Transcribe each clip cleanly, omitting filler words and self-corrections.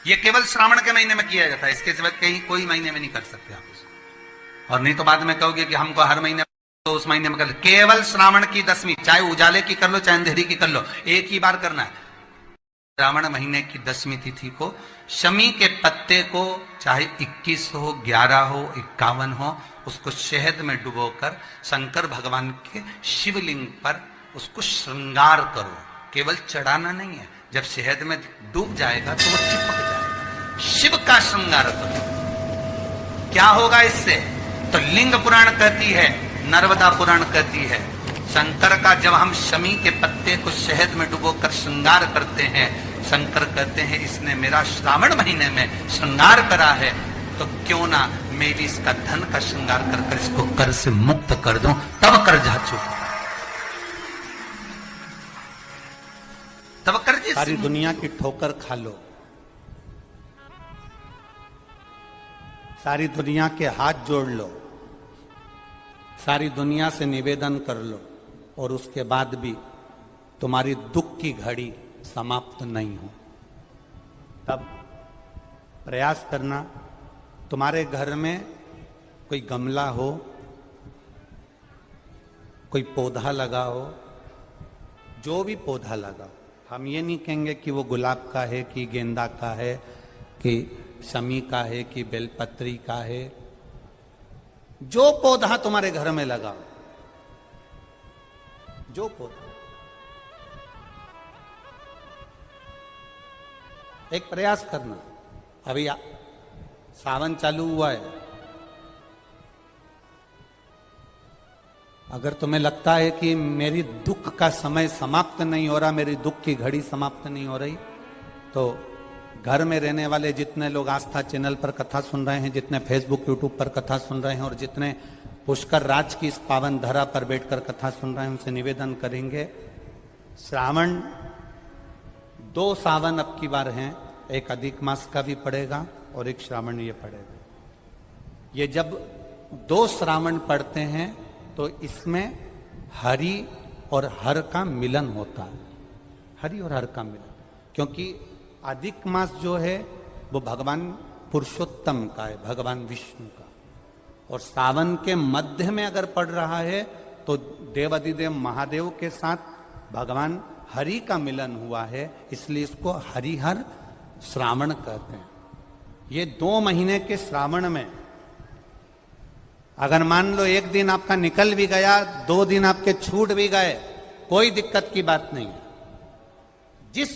ये केवल श्रावण के महीने में किया जाता है, इसके सिवा कहीं कोई महीने में नहीं कर सकते आप इसको। और नहीं तो बाद में कहोगे कि हमको हर महीने, तो उस महीने में कर लो। केवल श्रावण की दशमी, चाहे उजाले की कर लो चाहे अंधेरी की कर लो, एक ही बार करना है। श्रावण महीने की दशमी तिथि को शमी के पत्ते को चाहे 21 हो, 11 हो, 51 हो, उसको शहद में डुबोकर शंकर भगवान के शिवलिंग पर उसको श्रृंगार करो। केवल चढ़ाना नहीं है, जब शहद में डूब जाएगा तो वो चिपक जाएगा। शिव का श्रृंगार करो। क्या होगा इससे? तो लिंग पुराण कहती है, नर्मदा पुराण कहती है, शंकर का जब हम शमी के पत्ते को शहद में डुबोकर श्रृंगार करते हैं, शंकर कहते हैं इसने मेरा श्रावण महीने में श्रृंगार करा है, तो क्यों ना मेरी इसका धन का श्रृंगार कर कर इसको कर से मुक्त कर दूं, तब कर जा चुका, तब कर। सारी दुनिया की ठोकर खा लो, सारी दुनिया के हाथ जोड़ लो, सारी दुनिया से निवेदन कर लो, और उसके बाद भी तुम्हारी दुख की घड़ी समाप्त नहीं हो, तब प्रयास करना। तुम्हारे घर में कोई गमला हो, कोई पौधा लगा हो, जो भी पौधा लगा हो, हम ये नहीं कहेंगे कि वो गुलाब का है कि गेंदा का है कि शमी का है कि बेलपत्री का है, जो पौधा तुम्हारे घर में लगा हो, जो पौधा, एक प्रयास करना। अभी सावन चालू हुआ है, अगर तुम्हें लगता है कि मेरी दुख का समय समाप्त नहीं हो रहा, मेरी दुख की घड़ी समाप्त नहीं हो रही, तो घर में रहने वाले जितने लोग आस्था चैनल पर कथा सुन रहे हैं, जितने फेसबुक यूट्यूब पर कथा सुन रहे हैं, और जितने पुष्कर राज की इस पावन धरा पर बैठकर कथा सुन रहे हैं, उनसे निवेदन करेंगे, श्रावण 2 सावन अब की बार हैं, एक अधिक मास का भी पड़ेगा और एक श्रावण ये पड़ेगा। ये जब 2 श्रावण पड़ते हैं तो इसमें हरि और हर का मिलन होता है, हरि और हर का मिलन, क्योंकि अधिक मास जो है वो भगवान पुरुषोत्तम का है, भगवान विष्णु का, और सावन के मध्य में अगर पड़ रहा है तो देवाधिदेव महादेव के साथ भगवान हरि का मिलन हुआ है, इसलिए इसको हरिहर श्रावण कहते हैं। ये 2 महीने के श्रावण में अगर मान लो एक दिन आपका निकल भी गया, 2 दिन आपके छूट भी गए, कोई दिक्कत की बात नहीं है।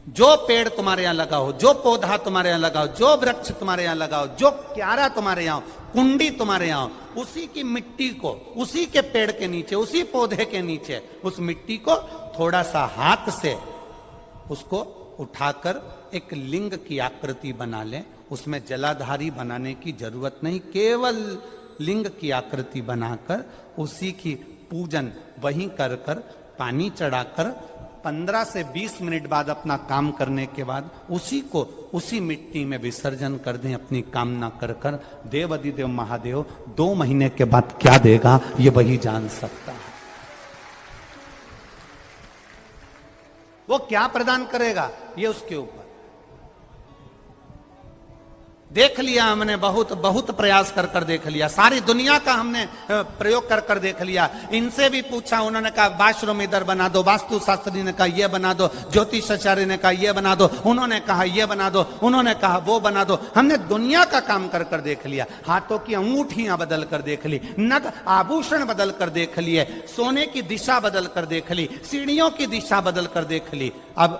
जो पेड़ तुम्हारे यहां लगा हो, जो पौधा तुम्हारे यहां लगा हो, जो वृक्ष तुम्हारे यहां लगा हो, जो क्यारा तुम्हारे यहां हो, कुंडी तुम्हारे यहां हो, उसी की मिट्टी को, उसी के पेड़ के नीचे, उसी पौधे के नीचे, उस मिट्टी को थोड़ा सा हाथ से उसको उठाकर एक लिंग की आकृति बना लें। उसमें जलाधारी बनाने की जरूरत नहीं, केवल लिंग की आकृति बनाकर उसी की पूजन वहीं कर कर पानी चढ़ाकर 15 से 20 मिनट बाद अपना काम करने के बाद उसी को उसी मिट्टी में विसर्जन कर दें, अपनी कामना कर कर। देवाधिदेव महादेव 2 महीने के बाद क्या देगा ये वही जान सकता है। वो क्या प्रदान करेगा ये उसके ऊपर। देख लिया हमने, बहुत प्रयास कर कर देख लिया, सारी दुनिया का हमने प्रयोग कर कर देख लिया। इनसे भी पूछा, उन्होंने कहा वाशरूम इधर बना दो, वास्तु शास्त्री ने कहा ये बना दो, ज्योतिषाचार्य ने कहा ये बना दो, उन्होंने कहा ये बना दो, उन्होंने कहा वो बना दो। हमने दुनिया का काम कर कर देख लिया, हाथों की अंगूठियां बदल कर देख ली, नग आभूषण बदल कर देख लिए, सोने की दिशा बदल कर देख ली, सीढ़ियों की दिशा बदल कर देख ली। अब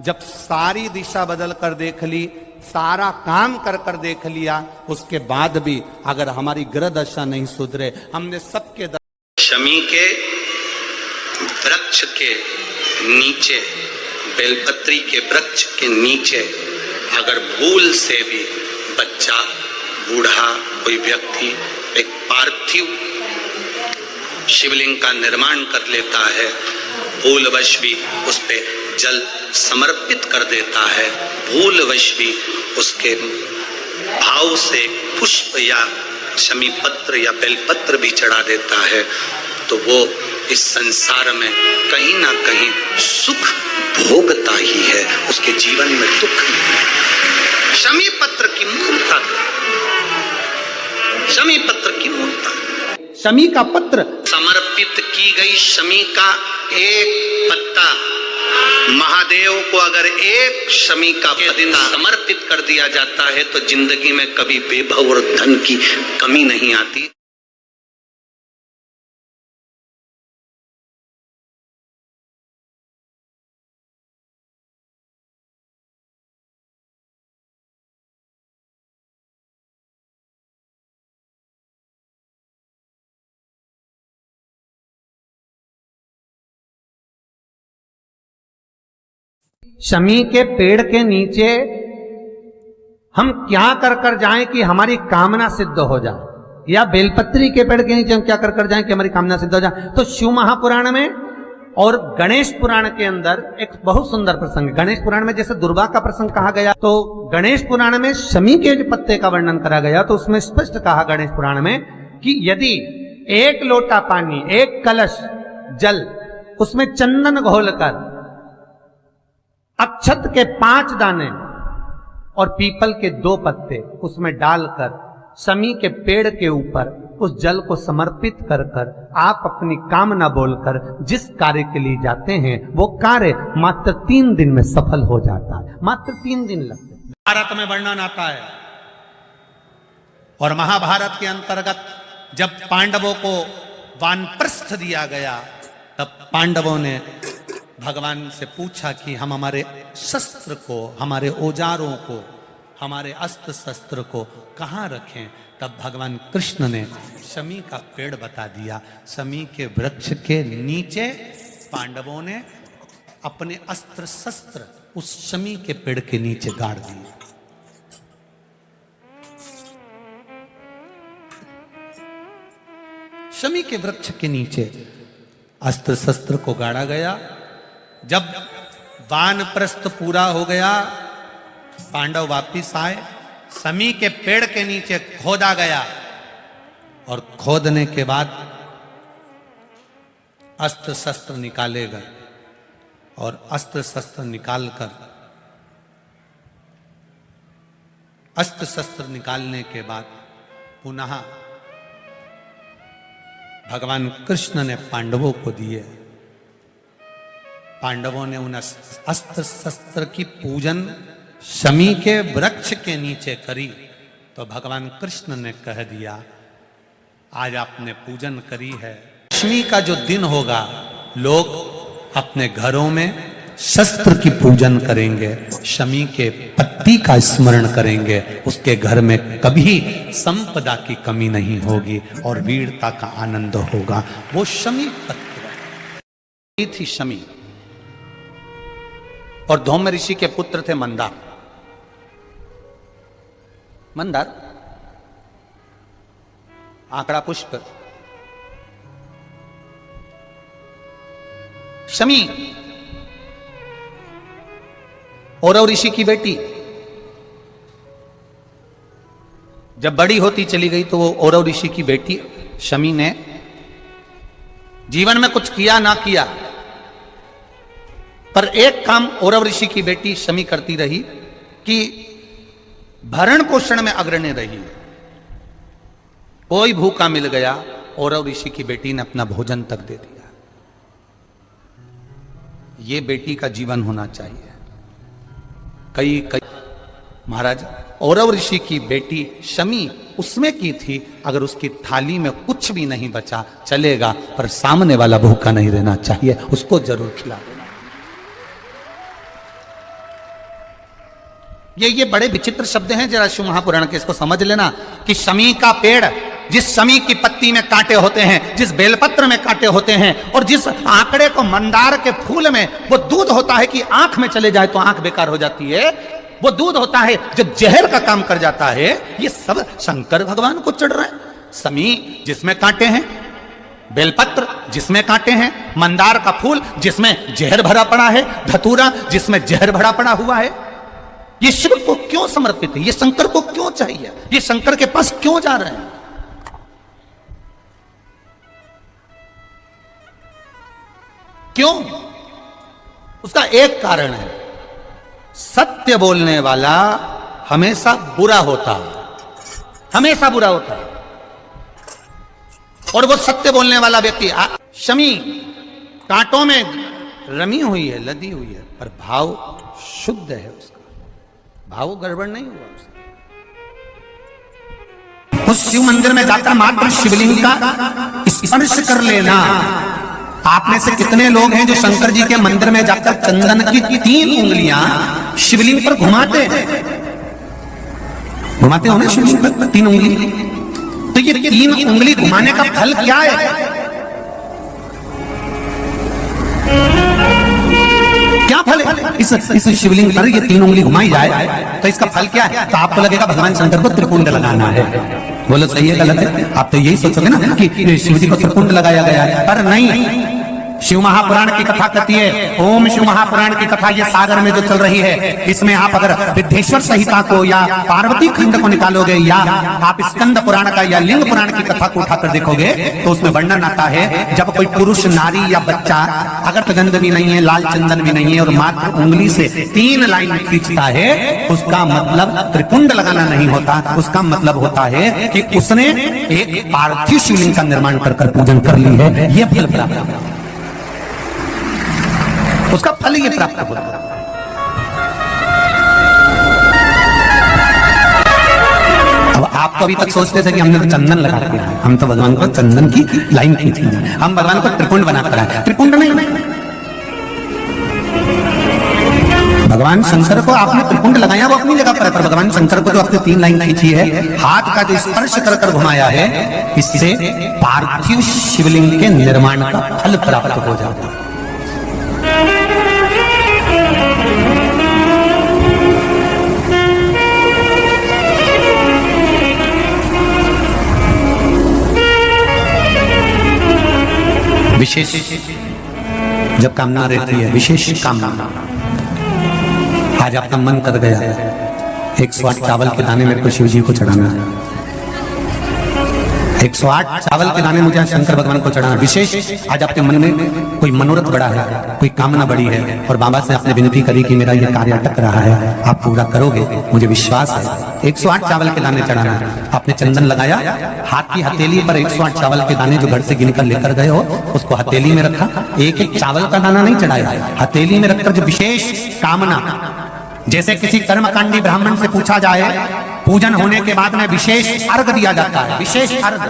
जब सारी दिशा बदल कर देख ली, सारा काम कर कर देख लिया, उसके बाद भी अगर हमारी ग्रह दशा नहीं सुधरे, हमने सबके शमी के वृक्ष के नीचे, बेलपत्री के वृक्ष के नीचे अगर भूल से भी बच्चा, बूढ़ा, कोई व्यक्ति एक पार्थिव शिवलिंग का निर्माण कर लेता है, भूलवश भी उस पे जल समर्पित कर देता है, भूलवश भी उसके भाव से पुष्प या शमी पत्र या बेलपत्र भी चढ़ा देता है, तो वो इस संसार में कहीं ना कहीं सुख भोगता ही है, उसके जीवन में दुख नहीं है। शमी का पत्र, समर्पित की गई शमी का एक पत्ता, महादेव को अगर एक शमी का दिन समर्पित कर दिया जाता है तो जिंदगी में कभी वैभव और धन की कमी नहीं आती। शमी के पेड़ के नीचे हम क्या कर कर जाएं कि हमारी कामना सिद्ध हो जाए, या बेलपत्री के पेड़ के नीचे हम क्या कर कर जाएं कि हमारी कामना सिद्ध हो जाए। तो शिव महापुराण में और गणेश पुराण के अंदर एक बहुत सुंदर प्रसंग है। गणेश पुराण में जैसे दुर्गा का प्रसंग कहा गया, तो गणेश पुराण में शमी के पत्ते का वर्णन करा गया, तो उसमें स्पष्ट कहा गणेश पुराण में कि यदि एक लोटा पानी, एक कलश जल, उसमें चंदन घोलकर अक्षत के 5 दाने और पीपल के 2 पत्ते उसमें डालकर शमी के पेड़ के ऊपर उस जल को समर्पित कर कर आप अपनी कामना बोलकर जिस कार्य के लिए जाते हैं वो कार्य मात्र 3 दिन में सफल हो जाता है। मात्र 3 दिन लगते हैं। भारत में वर्णन आता है और महाभारत के अंतर्गत जब पांडवों को वानप्रस्थ दिया गया तब पांडवों ने भगवान से पूछा कि हम हमारे शस्त्र को, हमारे औजारों को, हमारे अस्त्र शस्त्र को कहाँ रखें। तब भगवान कृष्ण ने शमी का पेड़ बता दिया। शमी के वृक्ष के नीचे पांडवों ने अपने अस्त्र शस्त्र उस शमी के पेड़ के नीचे गाड़ दिए। शमी के वृक्ष के नीचे अस्त्र शस्त्र को गाड़ा गया। जब वानप्रस्थ पूरा हो गया, पांडव वापिस आए, शमी के पेड़ के नीचे खोदा गया और खोदने के बाद अस्त्र शस्त्र निकाले गए और अस्त्र शस्त्र निकालकर, अस्त्र शस्त्र निकालने के बाद पुनः भगवान कृष्ण ने पांडवों को दिए। पांडवों ने उन अस्त्र शस्त्र की पूजन शमी के वृक्ष के नीचे करी तो भगवान कृष्ण ने कह दिया, आज आपने पूजन करी है, लक्ष्मी का जो दिन होगा लोग अपने घरों में शस्त्र की पूजन करेंगे, शमी के पत्ती का स्मरण करेंगे, उसके घर में कभी संपदा की कमी नहीं होगी और वीरता का आनंद होगा। वो शमी पत्ती थी शमी। और धौम्य ऋषि के पुत्र थे मंदार। मंदार आंकड़ा पुष्प, शमी औरव ऋषि की बेटी। जब बड़ी होती चली गई तो वो औरव ऋषि की बेटी शमी ने जीवन में कुछ किया ना किया, पर एक काम औरव ऋषि की बेटी शमी करती रही कि भरण पोषण में अग्रणी रही। कोई भूखा मिल गया, औरव ऋषि की बेटी ने अपना भोजन तक दे दिया। ये बेटी का जीवन होना चाहिए। कई महाराज, औरव ऋषि की बेटी शमी उसमें की थी, अगर उसकी थाली में कुछ भी नहीं बचा चलेगा, पर सामने वाला भूखा नहीं रहना चाहिए, उसको जरूर खिला देना। ये बड़े विचित्र शब्द हैं, जरा शिव महापुराण के, इसको समझ लेना कि शमी का पेड़, जिस शमी की पत्ती में कांटे होते हैं, जिस बेलपत्र में कांटे होते हैं, और जिस आंकड़े को मंदार के फूल में वो दूध होता है कि आंख में चले जाए तो आंख बेकार हो जाती है, वो दूध होता है जो जहर का काम कर जाता है, ये सब शंकर भगवान को चढ़ रहा है। शमी जिसमें कांटे हैं, बेलपत्र जिसमें कांटे हैं, मंदार का फूल जिसमें जहर भरा पड़ा है, धतूरा जिसमें जहर भरा पड़ा हुआ है, ये शिव को क्यों समर्पित है? ये शंकर को क्यों चाहिए? ये शंकर के पास क्यों जा रहे हैं? क्यों? उसका एक कारण है, सत्य बोलने वाला हमेशा बुरा होता है, हमेशा बुरा होता है। और वो सत्य बोलने वाला व्यक्ति। शमी कांटों में रमी हुई है, लदी हुई है, पर भाव शुद्ध है उसका, भाव गड़बड़ नहीं हुआ उसका। उस शिव मंदिर में जाकर मात्र शिवलिंग का स्पर्श कर लेना। आप में से कितने लोग हैं जो शंकर जी के मंदिर में जाकर चंदन की 3 उंगलियां शिवलिंग पर घुमाते हैं? घुमाते हो ना शिवलिंग पर 3 उंगली? तो ये 3 उंगली घुमाने का फल क्या है? क्या फल है? इस शिवलिंग पर ये 3 उंगली घुमाई जाए तो इसका फल क्या है? तो आपको लगेगा भगवान शंकर को त्रिपुंड लगाना है। बोलो सही है गलत है? आप तो यही सोचोगे ना कि शिव जी को त्रिपुंड लगाया गया है, पर नहीं। शिव महापुराण की कथा कहती है, ओम शिव महापुराण की कथा ये सागर में जो चल रही है, इसमें आप अगर विद्येश्वर संहिता को या पार्वती खंड को निकालोगे या आप स्कंद पुराण का या लिंग पुराण की कथा को उठाकर देखोगे तो उसमें वर्णन आता है जब कोई पुरुष, नारी या बच्चा अगर गंध भी नहीं है, लाल चंदन भी नहीं है और मात्र उंगली से 3 लाइन खींचता है, उसका मतलब त्रिपुंड लगाना नहीं होता। उसका मतलब होता है कि उसने एक पार्थिव शिवलिंग का निर्माण कर पूजन कर ली है। यह फल प्राप्त, उसका फल ये प्राप्त होता है। अब आप तो अभी तक सोचते थे कि हमने तो चंदन लगा दिया, हम तो भगवान को चंदन की लाइन खींच ली, हम भगवान को त्रिपुंड बनाकर आए। त्रिपुंड नहीं, भगवान शंकर को आपने त्रिपुंड लगाया वो अपनी जगह पर, भगवान शंकर को जो आपने 3 लाइन खींची है, हाथ का जो स्पर्श कर घुमाया है, इससे पार्थिव शिवलिंग के निर्माण का फल प्राप्त हो जाता है। विशेष जब कामना रहती है, विशेष कामना, आज आपका मन कर गया 108 चावल के दाने मेरे को शिव जी को चढ़ाना है, 108 चावल के दाने मुझे शंकर भगवान को चढ़ाना। विशेष आज आपके मन में कोई मनोरथ बड़ा है, कोई कामना बड़ी है और बाबा से आपने विनती करी कि मेरा ये कार्य अटक रहा है, आप पूरा करोगे, मुझे विश्वास है। 108 चावल के दाने चढ़ाना है। आपने चंदन लगाया, हाथ की हथेली पर 108 चावल के दाने जो घर से गिनकर लेकर गए हो उसको हथेली में रखा। एक चावल का दाना नहीं चढ़ाया, हथेली में रखकर जो विशेष कामना, जैसे किसी कर्मकांडी ब्राह्मण से पूछा जाए, पूजन होने के बाद में विशेष अर्घ दिया जाता है, विशेष अर्घ।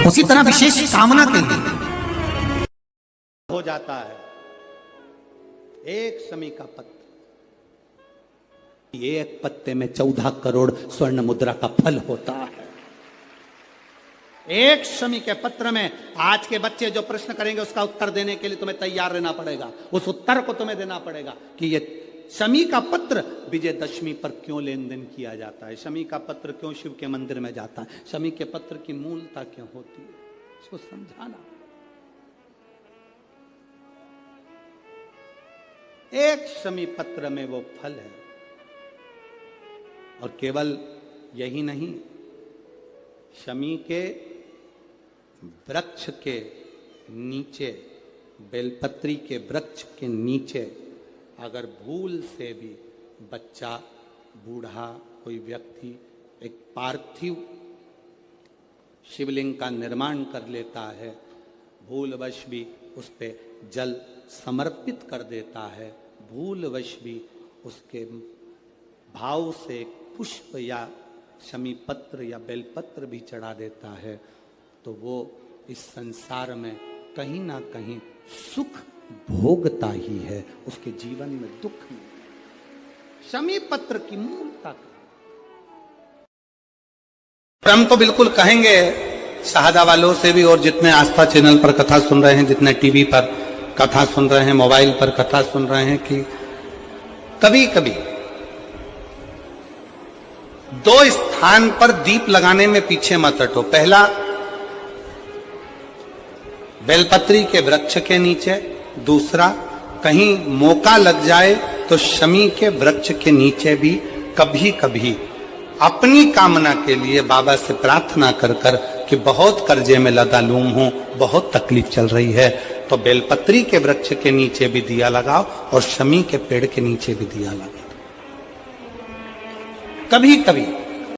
उसी तरह विशेष कामना के लिए हो जाता है। एक शमी का पत्र, एक पत्ते में 14 करोड़ स्वर्ण मुद्रा का फल होता है। एक शमी के पत्र में आज के बच्चे जो प्रश्न करेंगे उसका उत्तर देने के लिए तुम्हें तैयार रहना पड़ेगा। उस उत्तर को तुम्हें देना पड़ेगा कि ये शमी का पत्र विजयदशमी पर क्यों लेन देन किया जाता है, शमी का पत्र क्यों शिव के मंदिर में जाता है, शमी के पत्र की मूलता क्यों होती है, इसको समझाना। एक शमी पत्र में वो फल है। और केवल यही नहीं, शमी के वृक्ष के नीचे, बेलपत्री के वृक्ष के नीचे अगर भूल से भी बच्चा, बूढ़ा, कोई व्यक्ति एक पार्थिव शिवलिंग का निर्माण कर लेता है, भूलवश भी उस पे जल समर्पित कर देता है, भूलवश भी उसके भाव से पुष्प या शमी पत्र या बेलपत्र भी चढ़ा देता है, तो वो इस संसार में कहीं ना कहीं सुख भोगता ही है, उसके जीवन में दुख नहीं। शमी पत्र की मूलता हम तो बिल्कुल कहेंगे शहादा वालों से भी, और जितने आस्था चैनल पर कथा सुन रहे हैं, जितने टीवी पर कथा सुन रहे हैं, मोबाइल पर कथा सुन रहे हैं, कि कभी कभी 2 स्थान पर दीप लगाने में पीछे मत हटो। पहला, बेलपत्री के वृक्ष के नीचे। दूसरा, कहीं मौका लग जाए तो शमी के वृक्ष के नीचे भी कभी कभी अपनी कामना के लिए बाबा से प्रार्थना कर कर कि बहुत कर्जे में लदा लूम हूं, बहुत तकलीफ चल रही है, तो बेलपत्री के वृक्ष के नीचे भी दिया लगाओ और शमी के पेड़ के नीचे भी दिया लगाओ। कभी कभी